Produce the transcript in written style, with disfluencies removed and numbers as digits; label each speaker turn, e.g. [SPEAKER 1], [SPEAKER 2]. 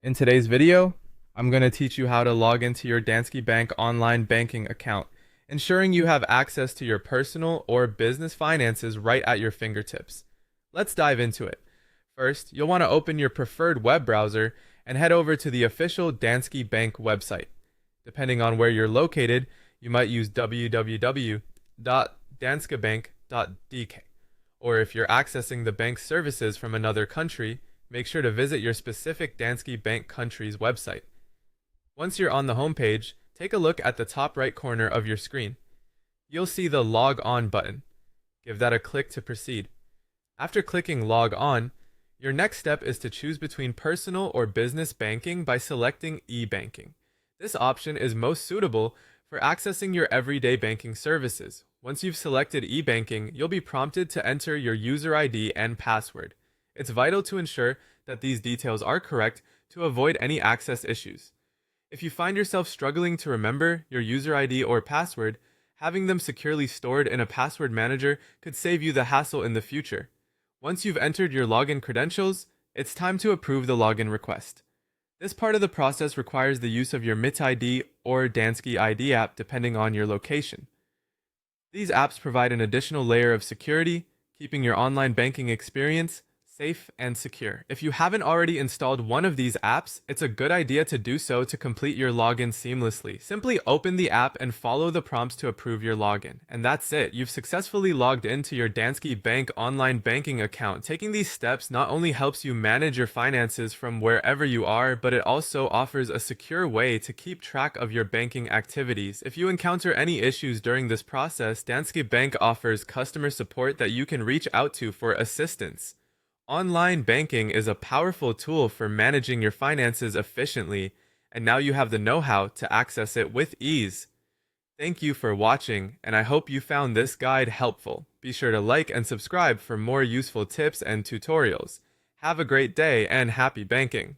[SPEAKER 1] In today's video, I'm going to teach you how to log into your Danske Bank online banking account, ensuring you have access to your personal or business finances right at your fingertips. Let's dive into it. First, you'll want to open your preferred web browser and head over to the official Danske Bank website. Depending on where you're located, you might use www.danskebank.dk. Or if you're accessing the bank's services from another country, make sure to visit your specific Danske Bank country's website. Once you're on the homepage, take a look at the top right corner of your screen. You'll see the Log On button. Give that a click to proceed. After clicking Log On, your next step is to choose between personal or business banking by selecting e-banking. This option is most suitable for accessing your everyday banking services. Once you've selected e-banking, you'll be prompted to enter your user ID and password. It's vital to ensure that these details are correct to avoid any access issues. If you find yourself struggling to remember your user ID or password, having them securely stored in a password manager could save you the hassle in the future. Once you've entered your login credentials, it's time to approve the login request. This part of the process requires the use of your MIT ID or Danske ID app depending on your location. These apps provide an additional layer of security, keeping your online banking experience safe and secure. If you haven't already installed one of these apps, it's a good idea to do so to complete your login seamlessly. Simply open the app and follow the prompts to approve your login. And that's it. You've successfully logged into your Danske Bank online banking account. Taking these steps not only helps you manage your finances from wherever you are, but it also offers a secure way to keep track of your banking activities. If you encounter any issues during this process, Danske Bank offers customer support that you can reach out to for assistance. Online banking is a powerful tool for managing your finances efficiently, and now you have the know-how to access it with ease. Thank you for watching, and I hope you found this guide helpful. Be sure to like and subscribe for more useful tips and tutorials. Have a great day and happy banking!